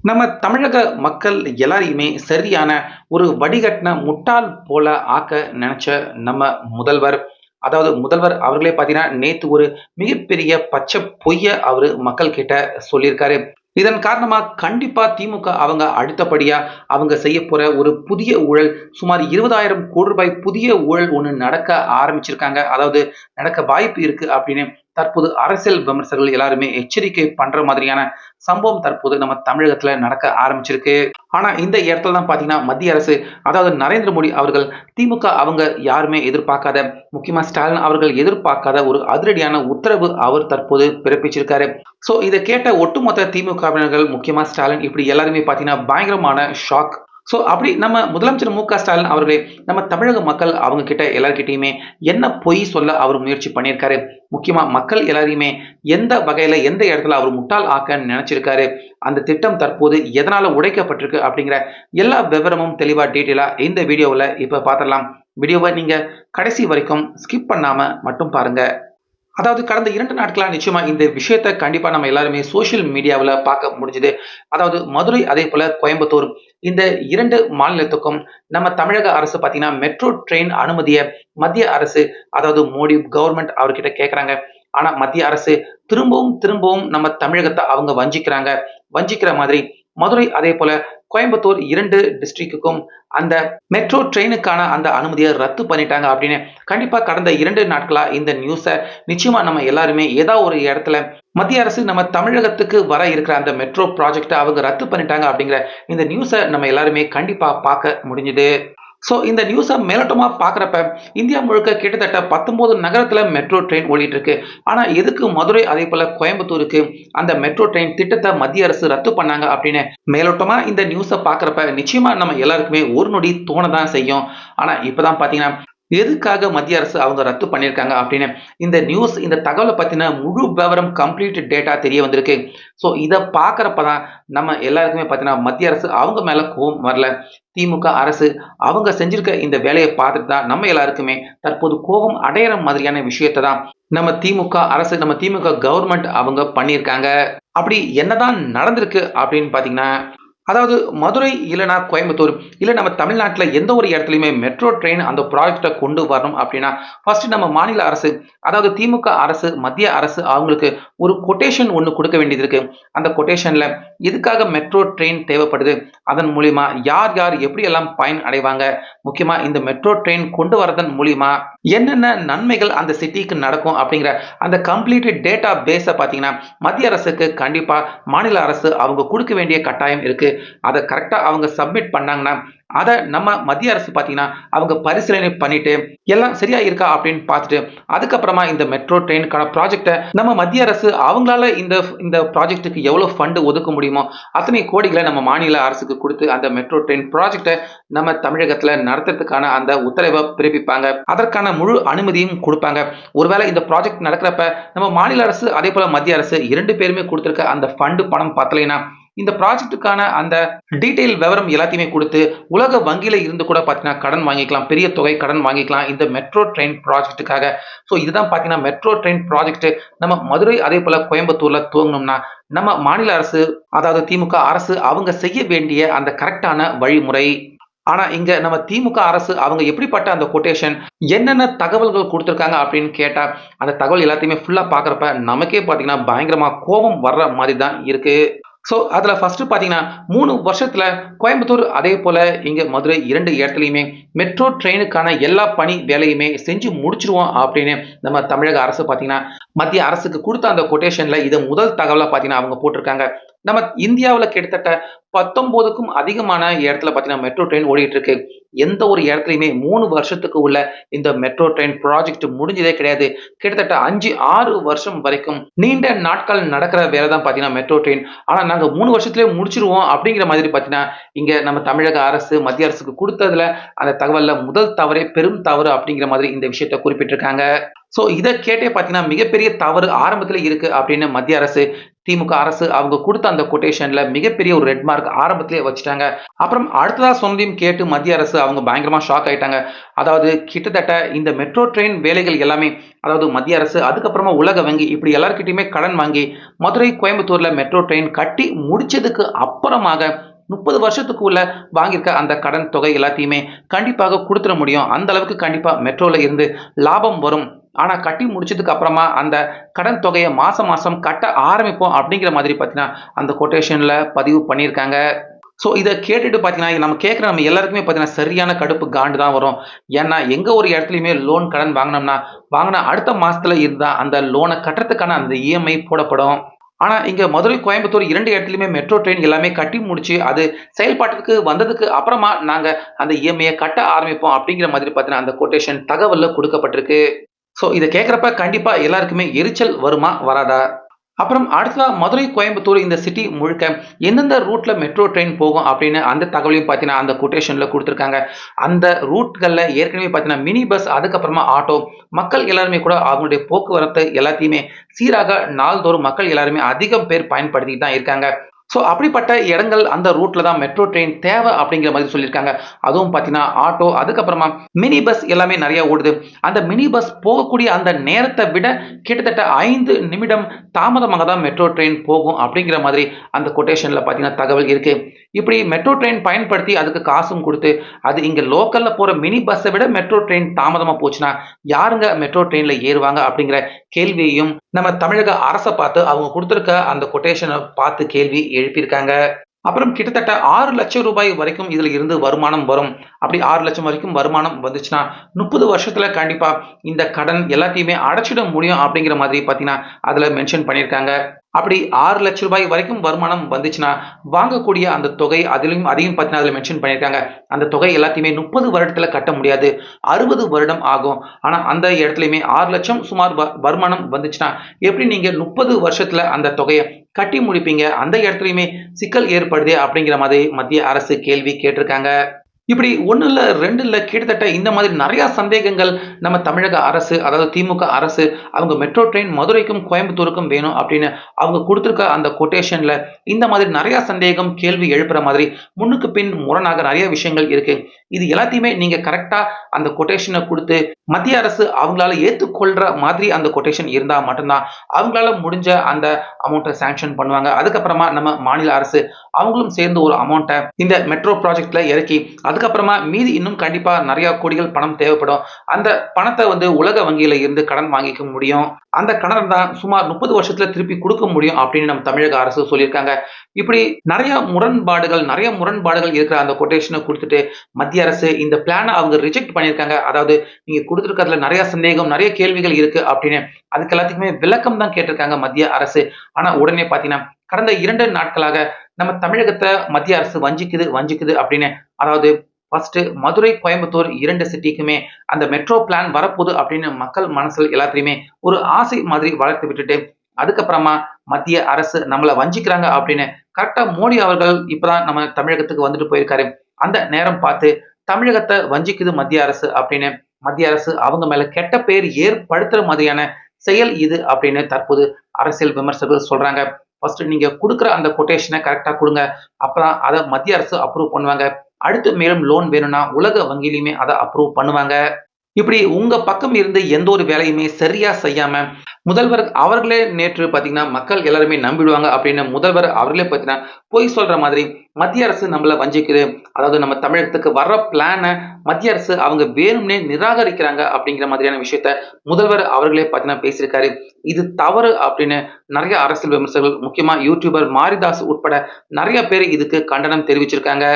நம்ம தமிழக மக்கள் எல்லாரையுமே சரியான ஒரு வடிகட்டின முட்டாள் போல ஆக்க நினைச்ச நம்ம முதல்வர், அதாவது முதல்வர் அவர்களே பார்த்தீங்கன்னா, நேத்து ஒரு மிகப்பெரிய பச்சை பொய்ய அவரு மக்கள் கிட்ட சொல்லியிருக்காரு. இதன் காரணமா கண்டிப்பா திமுக அவங்க அடுத்தபடியா அவங்க செய்யப்போற ஒரு புதிய ஊழல், சுமார் ரூ. 20,000 கோடி புதிய ஊழல் ஒண்ணு நடக்க ஆரம்பிச்சிருக்காங்க. அதாவது நடக்க வாய்ப்பு இருக்கு அப்படின்னு தற்போது அரசியல் விமர்சகர்கள் எல்லாருமே எச்சரிக்கை பண்ற மாதிரியான சம்பவம் தற்போது நம்ம தமிழகத்துல நடக்க ஆரம்பிச்சிருக்கு. ஆனா இந்த இடத்துல தான் பாத்தீங்கன்னா மத்திய அரசு, அதாவது நரேந்திர மோடி அவர்கள், திமுக அவங்க யாருமே எதிர்பார்க்காத, முக்கியமா ஸ்டாலின் அவர்கள் எதிர்பார்க்காத ஒரு அதிரடியான உத்தரவு அவர் தற்போது பிறப்பிச்சிருக்காரு. சோ இத கேட்ட ஒட்டுமொத்த திமுகவினர்கள், முக்கியமா ஸ்டாலின் இப்படி எல்லாருமே பாத்தீங்கன்னா பயங்கரமான ஷாக். சோ அப்படி நம்ம முதலமைச்சர் மு.க. ஸ்டாலின் அவர்களே நம்ம தமிழக மக்கள் அவங்க கிட்ட எல்லார்கிட்டயுமே என்ன பொய் சொல்ல அவர் முயற்சி பண்ணியிருக்காரு. முக்கியமா மக்கள் எல்லாரையுமே எந்த வகையில எந்த இடத்துல அவர் முட்டாள் ஆக்க நினைச்சிருக்காரு. அந்த திட்டம் தற்போது எதனால உடைக்கப்பட்டிருக்கு அப்படிங்கிற எல்லா விவரமும் தெளிவா டீட்டெயிலா இந்த வீடியோவுல இப்ப பார்த்துடலாம். வீடியோவை நீங்க கடைசி வரைக்கும் ஸ்கிப் பண்ணாம மட்டும் பாருங்க. அதாவது கடந்த 2 நாட்களா நிச்சயமா இந்த விஷயத்த கண்டிப்பா நம்ம எல்லாருமே சோசியல் மீடியாவுல பார்க்க முடிஞ்சது. அதாவது மதுரை அதேபோல கோயம்புத்தூர் இந்த 2 மாநிலத்துக்கும் நம்ம தமிழக அரசு பார்த்தீங்கன்னா, மெட்ரோ ட்ரெயின் அனுமதிய மத்திய அரசு, அதாவது மோடி கவர்ன்மென்ட் அவர்கிட்ட கேட்கறாங்க. ஆனா மத்திய அரசு திரும்பவும் திரும்பவும் நம்ம தமிழகத்த அவங்க வஞ்சிக்கிறாங்க. வஞ்சிக்கிற மாதிரி மதுரை அதேபோல கோயம்புத்தூர் 2 டிஸ்ட்ரிக்ட்டுக்கும் அந்த மெட்ரோ ட்ரெயினுக்கான அந்த அனுமதிய ரத்து பண்ணிட்டாங்க அப்படின்னு கண்டிப்பா கடந்த 2 நாட்களா இந்த நியூஸ நிச்சயமா நம்ம எல்லாருமே ஏதாவது ஒரு இடத்துல மத்திய அரசு நம்ம தமிழகத்துக்கு வர இருக்கிற அந்த மெட்ரோ ப்ராஜெக்ட்ட அவங்க ரத்து பண்ணிட்டாங்க அப்படிங்கிற இந்த நியூஸ நம்ம எல்லாருமே கண்டிப்பா பார்க்க முடிஞ்சது. சோ இந்த நியூஸ மேலோட்டமா பார்க்குறப்ப, இந்தியா முழுக்க கிட்டத்தட்ட 19 நகரத்துல மெட்ரோ ட்ரெயின் ஓடிட்டு இருக்கு. ஆனா எதுக்கு மதுரை அதேபோல கோயம்புத்தூருக்கு அந்த மெட்ரோ ட்ரெயின் திட்டத்த மத்திய அரசு ரத்து பண்ணாங்க அப்படின்னு மேலோட்டமா இந்த நியூஸ பார்க்குறப்ப நிச்சயமா நம்ம எல்லாருக்குமே ஒரு நொடி தோணதான் செய்யும். ஆனா இப்பதான் பார்த்தீங்கன்னா, எதுக்காக மத்திய அரசு அவங்க ரத்து பண்ணியிருக்காங்க அப்படின்னு இந்த நியூஸ், இந்த தகவல பத்தின முழு விவரம் கம்ப்ளீட் டேட்டா தெரிய வந்திருக்கு. சோ இத பார்க்குறப்ப தான் நம்ம எல்லாருக்குமே பார்த்தீங்கன்னா, மத்திய அரசு அவங்க மேல கோவம் வரல. திமுக அரசு அவங்க செஞ்சிருக்க இந்த வேலைய பார்த்துட்டு தான் நம்ம எல்லாருக்குமே தற்போது கோபம் அடையற மாதிரியான விஷயத்த தான் நம்ம திமுக அரசு, நம்ம திமுக கவர்ன்மென்ட் அவங்க பண்ணியிருக்காங்க. அப்படி என்னதான் நடந்திருக்கு அப்படின்னு பார்த்தீங்கன்னா, அதாவது மதுரை இல்லன்னா கோயம்புத்தூர், இல்ல நம்ம தமிழ்நாட்டுல எந்த ஒரு இடத்துலயுமே மெட்ரோ ட்ரெயின் அந்த ப்ராஜெக்ட்ட கொண்டு வரணும் அப்படின்னா, ஃபர்ஸ்ட் நம்ம மாநில அரசு, அதாவது திமுக அரசு, மத்திய அரசு அவங்களுக்கு ஒரு கொட்டேஷன் ஒண்ணு குடுக்க வேண்டியது இருக்கு. அந்த கொட்டேஷன்ல எதுக்காக மெட்ரோ ட்ரெயின் தேவைப்படுது? அதன் மூலியமா யார் யார் எப்படியெல்லாம் பயன் அடைவாங்க? முக்கியமா இந்த மெட்ரோ ட்ரெயின் கொண்டு வரதன் மூலியமா என்னென்ன நன்மைகள் அந்த சிட்டிக்கு நடக்கும் அப்படிங்கிற அந்த கம்ப்ளீட் டேட்டா பேஸ பார்த்தீங்கன்னா, மத்திய அரசுக்கு கண்டிப்பா மாநில அரசு அவங்க குடுக்க வேண்டிய கட்டாயம் இருக்கு. அத கரெக்ட்டா அவங்க சப்மிட் பண்ணாங்கன்னா, அத நம்ம மத்திய அரசு பார்த்தீங்கன்னா, அவங்க பரிசீலனை பண்ணிட்டு, எல்லாம் சரியா இருக்கா அப்படின்னு பார்த்துட்டு, அதுக்கப்புறமா இந்த மெட்ரோ ட்ரெயினுக்கான ப்ராஜெக்ட்ட நம்ம மத்திய அரசு அவங்களால இந்த இந்த ப்ராஜெக்ட்டுக்கு எவ்வளோ ஃபண்ட் ஒதுக்க முடியுமோ, அத்தனை கோடிகள நம்ம மாநில அரசுக்கு குடுத்து, அந்த மெட்ரோ ட்ரெயின் ப்ராஜெக்ட்ட நம்ம தமிழகத்துல நடத்துறதுக்கான அந்த உத்தரவ பிறப்பிப்பாங்க. அதற்கான முழு அனுமதியும் குடுப்பாங்க. ஒருவேளை இந்த ப்ராஜெக்ட் நடக்கிறப்ப, நம்ம மாநில அரசு, அதேபோல மத்திய அரசு 2 பேருமே குடுத்திருக்க அந்த ஃபண்ட் பணம் பத்தலைன்னா, இந்த ப்ராஜெக்ட்டுக்கான அந்த டீட்டெயில் விவரம் எல்லாத்தையுமே குடுத்து, உலக வங்கியில இருந்து கூட பார்த்தீங்கன்னா, கடன் வாங்கிக்கலாம். பெரிய தொகை கடன் வாங்கிக்கலாம். இந்த மெட்ரோ ட்ரெயின் ப்ராஜெக்ட்டுக்காக. சோ இதுதான் பார்த்தீங்கன்னா, மெட்ரோ ட்ரெயின் ப்ராஜெக்ட் நம்ம மதுரை அதேபோல கோயம்புத்தூர்ல துவங்கணும்னா, நம்ம மாநில அரசு, அதாவது திமுக அரசு அவங்க செய்ய வேண்டிய அந்த கரெக்ட்டான வழிமுறை. ஆனா இங்க நம்ம திமுக அரசு அவங்க எப்படிப்பட்ட அந்த கொட்டேஷன், என்னென்ன தகவல்கள் குடுத்திருக்காங்க அப்படின்னு கேட்டா, அந்த தகவல் எல்லாத்தையுமே ஃபுல்லா பார்க்குறப்ப நமக்கே பார்த்தீங்கன்னா, பயங்கரமா கோபம் வர்ற மாரி தான் இருக்கு. சோ அதுல ஃபர்ஸ்ட் பார்த்தீங்கன்னா, 3 வருஷத்துல கோயம்புத்தூர் அதேபோல இங்க மதுரை 2 இடத்துலயுமே மெட்ரோ ட்ரெயினுக்கான எல்லா பணி வேலையுமே செஞ்சு முடிச்சுருவோம் அப்படின்னு நம்ம தமிழக அரசு பார்த்தீங்கன்னா, மத்திய அரசுக்கு குடுத்த அந்த கொட்டேஷன்ல இத முதல் தகவலா பார்த்தீங்கன்னா, அவங்க போட்டிருக்காங்க. நம்ம இந்தியாவுல கிட்டத்தட்ட 19க்கும் அதிகமான இடத்துல பார்த்தீங்கன்னா, மெட்ரோ ட்ரெயின் ஓடிட்டு இருக்கு. எந்த ஒரு இடத்துலயுமே 3 வருஷத்துக்கு உள்ள இந்த மெட்ரோ ட்ரெயின் ப்ராஜெக்ட் முடிஞ்சதே கிடையாது. கிட்டத்தட்ட 5, 6 வருஷம் வரைக்கும் நீண்ட நாட்கள் நடக்கிற வேலை தான் பார்த்தீங்கன்னா மெட்ரோ ட்ரெயின். ஆனா நாங்க 3 வருஷத்திலேயே முடிச்சுருவோம் அப்படிங்கிற மாதிரி பார்த்தீங்கன்னா, இங்க நம்ம தமிழக அரசு மத்திய அரசுக்கு குடுத்ததுல அந்த தகவல்ல முதல் தவறே பெரும் தவறு அப்படிங்கிற மாதிரி இந்த விஷயத்த குறிப்பிட்டிருக்காங்க. சோ இத கேட்டே பார்த்தீங்கன்னா, மிகப்பெரிய தவறு ஆரம்பத்திலே இருக்கு அப்படின்னு மத்திய அரசு திமுக அரசு அவங்க கொடுத்த அந்த கொட்டேஷன்ல மிகப்பெரிய ஒரு ரெட் மார்க் ஆரம்பத்திலே வச்சுட்டாங்க. அப்புறம் அடுத்ததா சொன்னதையும் கேட்டு மத்திய அரசு அவங்க பயங்கரமா ஷாக் ஆயிட்டாங்க. அதாவது கிட்டத்தட்ட இந்த மெட்ரோ ட்ரெயின் வேலைகள் எல்லாமே, அதாவது மத்திய அரசு அதுக்கப்புறமா உலக வங்கி இப்படி எல்லார்கிட்டயுமே கடன் வாங்கி மதுரை கோயம்புத்தூர்ல மெட்ரோ ட்ரெயின் கட்டி முடிச்சதுக்கு அப்புறமாக 30 வருஷத்துக்குள்ள வாங்கியிருக்க அந்த கடன் தொகை எல்லாத்தையுமே கண்டிப்பாக குடுத்துற முடியும். அந்த அளவுக்கு கண்டிப்பா மெட்ரோல இருந்து லாபம் வரும். ஆனா கட்டி முடிச்சதுக்கு அப்புறமா அந்த கடன் தொகையை மாசம் மாசம் கட்ட ஆரம்பிப்போம் அப்படிங்கிற மாதிரி பார்த்தீங்கன்னா, அந்த கொட்டேஷன்ல பதிவு பண்ணியிருக்காங்க. ஸோ இத கேட்டுட்டு பார்த்தீங்கன்னா, நம்ம கேட்குற நம்ம எல்லாருக்குமே பார்த்தீங்கன்னா, சரியான கடுப்பு காண்டு தான் வரும். ஏன்னா, எங்க ஒரு இடத்துலயுமே லோன் கடன் வாங்குனோம்னா, வாங்குன அடுத்த மாசத்துல இருந்தா அந்த லோன கட்டுறதுக்கான அந்த இஎம்ஐ போடப்படும். ஆனா, இங்க மதுரை, கோயம்புத்தூர் 2 இடத்துலயுமே மெட்ரோ ட்ரெயின் எல்லாமே கட்டி முடிச்சு, அது செயல்பாட்டுக்கு வந்ததுக்கு அப்புறமா நாங்க அந்த இஎம்ஐய கட்ட ஆரம்பிப்போம் அப்படிங்கிற மாதிரி பார்த்தீங்கன்னா, அந்த கொட்டேஷன் தகவல்ல குடுக்கப்பட்டிருக்கு. ஸோ இத கேட்கிறப்ப கண்டிப்பா எல்லாருக்குமே எரிச்சல் வருமா? வராதா? அப்புறம் அடுத்ததா மதுரை, கோயம்புத்தூர் இந்த சிட்டி முழுக்க எந்தெந்த ரூட்ல மெட்ரோ ட்ரெயின் போகும் அப்படின்னு அந்த தகவலையும் பார்த்தீங்கன்னா, அந்த கொட்டேஷன்ல குடுத்துருக்காங்க. அந்த ரூட்கள்ல ஏற்கனவே பார்த்தீங்கன்னா, மினி பஸ் அதுக்கப்புறமா ஆட்டோ மக்கள் எல்லாருமே கூட அவங்களுடைய போக்குவரத்து எல்லாத்தையுமே சீராக நாள்தோறும் மக்கள் எல்லாருமே அதிகம் பேர் பயன்படுத்திட்டு தான் இருக்காங்க. ஸோ அப்படிப்பட்ட இடங்கள் அந்த ரூட்ல தான் மெட்ரோ ட்ரெயின் தேவை அப்படிங்கிற மாதிரி சொல்லியிருக்காங்க. அதுவும் பார்த்தீங்கன்னா, ஆட்டோ அதுக்கப்புறமா மினி பஸ் எல்லாமே நெறைய ஓடுது. அந்த மினி பஸ் போகக்கூடிய அந்த நேரத்த விட கிட்டத்தட்ட 5 நிமிடம் தாமதமாக தான் மெட்ரோ ட்ரெயின் போகும் அப்படிங்கிற மாதிரி அந்த கொட்டேஷன்ல பார்த்தீங்கன்னா தகவல் இருக்கு. இப்படி மெட்ரோ ட்ரெயின் பயன்படுத்தி அதுக்கு காசும் குடுத்து, அது இங்க லோக்கல்ல போற மினி பஸ்ஸ விட மெட்ரோ ட்ரெயின் தாமதமா போச்சுன்னா, யாருங்க மெட்ரோ ட்ரெயின்ல ஏறுவாங்க அப்படிங்கிற கேள்வியையும் நம்ம தமிழக அரச பார்த்து அவங்க குடுத்திருக்க அந்த கொட்டேஷன பார்த்து கேள்வி எழுப்பியிருக்காங்க. அப்புறம் கிட்டத்தட்ட 6 லட்சம் ரூபாய் வரைக்கும் இதுல இருந்து வருமானம் வரும். அப்படி 6 லட்சம் வரைக்கும் வருமானம் வந்துச்சுன்னா, 30 வருஷத்துல கண்டிப்பா இந்த கடன் எல்லாத்தையுமே அடைச்சிட முடியும் அப்படிங்கிற மாதிரி பார்த்தீங்கன்னா, அதுல மென்ஷன் பண்ணியிருக்காங்க. அப்படி 6 லட்சம் ரூபாய் வரைக்கும் வருமானம் வந்துச்சுன்னா, வாங்கக்கூடிய அந்த தொகை அதையும் பார்த்தீங்கன்னா அதுல மென்ஷன் பண்ணியிருக்காங்க. அந்த தொகை எல்லாத்தையுமே 30 வருடத்துல கட்ட முடியாது. 60 வருடம் ஆகும். ஆனா அந்த இடத்துலயுமே 6 லட்சம் சுமார் வருமானம் வந்துச்சுன்னா, எப்படி நீங்க 30 வருஷத்துல அந்த தொகைய கட்டி முடிப்பீங்க? அந்த இடத்துலயுமே சிக்கல் ஏற்படுதே அப்படிங்கிற மாதிரி மத்திய அரசு கேள்வி கேட்டிருக்காங்க. இப்படி 1 இல்ல, 2 இல்ல கிட்டத்தட்ட இந்த மாதிரி நெறைய சந்தேகங்கள் நம்ம தமிழக அரசு, அதாவது திமுக அரசு, அவங்க மெட்ரோ ட்ரெயின் மதுரைக்கும், கோயம்புத்தூருக்கும் வேணும் அப்படின்னு அவங்க குடுத்திருக்க அந்த கொட்டேஷன்ல இந்த மாதிரி நெறைய சந்தேகம், கேள்வி எழுப்புற மாதிரி முன்னுக்கு பின் முரணாக நெறைய விஷயங்கள் இருக்கு. இது எல்லாத்தையுமே நீங்க கரெக்ட்டா அந்த கொட்டேஷன குடுத்து மத்திய அரசு அவங்களால ஏத்துக்கொள்ற மாதிரி அந்த கொட்டேஷன் இருந்தா மட்டும் தான் அவங்களால முடிஞ்ச அந்த அமௌண்ட்ட சாங்ஷன் பண்ணுவாங்க. அதுக்கப்புறமா நம்ம மாநில அரசு அவங்களும் சேர்ந்து ஒரு அமௌண்ட்ட இந்த மெட்ரோ ப்ராஜெக்ட்ல இறக்கி அதுக்கப்புறமா மீதி இன்னும் கண்டிப்பா நிறைய கோடிகள் பணம் தேவைப்படும். அந்த பணத்தை வந்து உலக வங்கியில இருந்து கடன் வாங்கிக்க முடியும். அந்த கடன் தான் சுமார் 30 வருஷத்துல திருப்பி கொடுக்க முடியும் அப்படின்னு நம்ம தமிழக அரசு சொல்லியிருக்காங்க. இப்படி நிறைய முரண்பாடுகள் இருக்கிற அந்த கொட்டேஷனை கொடுத்துட்டு மத்திய அரசு இந்த பிளானை அவங்க ரிஜெக்ட் பண்ணியிருக்காங்க. அதாவது நீங்க கொடுத்துருக்கிறதுல நிறைய சந்தேகம், நிறைய கேள்விகள் இருக்கு அப்படின்னு அதுக்கு எல்லாத்துக்குமே விளக்கம் தான் கேட்டிருக்காங்க மத்திய அரசு. ஆனா உடனே பாத்தீங்கன்னா கடந்த 2 நாட்களாக நம்ம தமிழகத்தை மத்திய அரசு வஞ்சிக்குது அப்படின்னு, அதாவது ஃபர்ஸ்ட் மதுரை, கோயம்புத்தூர் 2 சிட்டிக்குமே அந்த மெட்ரோ பிளான் வரப்போகுது அப்படின்னு மக்கள் மனசுல எல்லாத்தையுமே ஒரு ஆசை மாதிரி வளர்த்து விட்டுட்டு, அதுக்கப்புறமா மத்திய அரசு நம்மள வஞ்சிக்கிறாங்க அப்படின்னு கரெக்டா மோடி அவர்கள் இப்பதான் நம்ம தமிழகத்துக்கு வந்துட்டு போயிருக்காரு. அந்த நேரம் பார்த்து தமிழகத்தை வஞ்சிக்குது மத்திய அரசு அப்படின்னு மத்திய அரசு அவங்க மேல கெட்ட பெயர் ஏற்படுத்துற மாதிரியான செயல் இது அப்படின்னு தற்போது அரசியல் விமர்சகர்கள் சொல்றாங்க. ஃபர்ஸ்ட் நீங்க குடுக்குற அந்த கொட்டேஷனை கரெக்டா குடுங்க. அப்பதான் அத மத்திய அரசு அப்ரூவ் பண்ணுவாங்க. அடுத்து மேலும் லோன் வேணும்னா உலக வங்கியிலுமே அத அப்ரூவ் பண்ணுவாங்க. இப்படி உங்க பக்கம் இருந்து எந்த ஒரு வேலையுமே சரியா செய்யாம முதல்வர் அவர்களே நேற்று பாத்தீங்கன்னா மக்கள் எல்லாருமே நம்பிடுவாங்க அப்படின்னு முதல்வர் அவர்களே பாத்தீங்கன்னா பொய் சொல்ற மாதிரி மத்திய அரசு நம்மள வஞ்சிக்குது, அதாவது நம்ம தமிழகத்துக்கு வர்ற பிளான மத்திய அரசு அவங்க வேணும்னே நிராகரிக்கிறாங்க அப்படிங்கிற மாதிரியான விஷயத்த முதல்வர் அவர்களே பாத்தீங்கன்னா பேசியிருக்காரு. இது தவறு அப்படின்னு நிறைய அரசியல் விமர்சகர்கள், முக்கியமா யூடியூபர் மாரிதாஸ் உட்பட நிறைய பேர் இதுக்கு கண்டனம் தெரிவிச்சிருக்காங்க.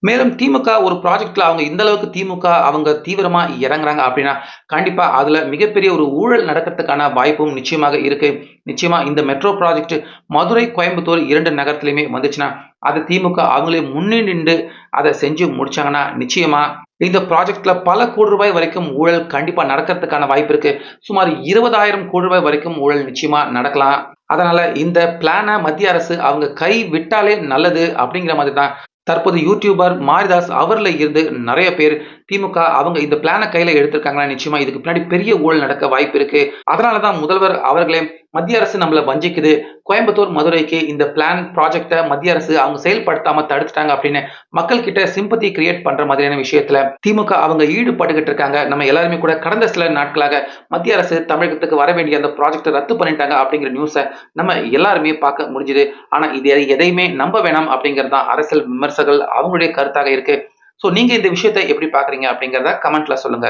மேலும் திமுக ஒரு ப்ராஜெக்ட்ல அவங்க இந்த அளவுக்கு திமுக அவங்க தீவிரமா இறங்குறாங்க அப்படின்னா கண்டிப்பா அதுல மிகப்பெரிய ஒரு ஊழல் நடக்கிறதுக்கான வாய்ப்பும் நிச்சயமாக இருக்கு. நிச்சயமா இந்த மெட்ரோ ப்ராஜெக்ட் மதுரை, கோயம்புத்தூர் 2 நகரத்திலுமே வந்துச்சுன்னா அது திமுக அவங்களே முன்னின்று அதை செஞ்சு முடிச்சாங்கன்னா நிச்சயமா இந்த ப்ராஜெக்ட்ல பல கோடி ரூபாய் வரைக்கும் ஊழல் கண்டிப்பா நடக்கிறதுக்கான வாய்ப்பு இருக்கு. சுமார் 20,000 கோடி ரூபாய் வரைக்கும் ஊழல் நிச்சயமா நடக்கலாம். அதனால இந்த பிளான மத்திய அரசு அவங்க கை விட்டாலே நல்லது அப்படிங்கிற மாதிரி தான் தற்போது யூடியூபர் மாரிதாஸ் அவர்ல இருந்து நிறைய பேர் திமுக அவங்க இந்த பிளான கையில எடுத்திருக்காங்கன்னா நிச்சயமா இதுக்கு பின்னாடி பெரிய ஊழல் நடக்க வாய்ப்பு இருக்கு. அதனாலதான் முதல்வர் அவர்களே மத்திய அரசு நம்மள வஞ்சிக்குது. கோயம்புத்தூர், மதுரைக்கு இந்த பிளான் ப்ராஜெக்ட்ட மத்திய அரசு அவங்க செயல்படுத்தாம தடுத்துட்டாங்க அப்படின்னு மக்கள் கிட்ட சிம்பத்தி கிரியேட் பண்ற மாதிரியான விஷயத்துல திமுக அவங்க ஈடுபட்டுக்கிட்டு இருக்காங்க. நம்ம எல்லாருமே கூட கடந்த சில நாட்களாக மத்திய அரசு தமிழகத்துக்கு வர வேண்டிய அந்த ப்ராஜெக்ட்டை ரத்து பண்ணிட்டாங்க அப்படிங்கிற நியூஸை நம்ம எல்லாருமே பார்க்க முடிஞ்சுது. ஆனா இது எதையுமே நம்ப வேணாம் அப்படிங்கிறது தான் அரசியல் விமர்சகர்கள் அவங்களுடைய கருத்தாக இருக்கு. சோ நீங்க இந்த விஷயத்தை எப்படி பாக்குறீங்க அப்படிங்கிறத கமெண்ட்ல சொல்லுங்க.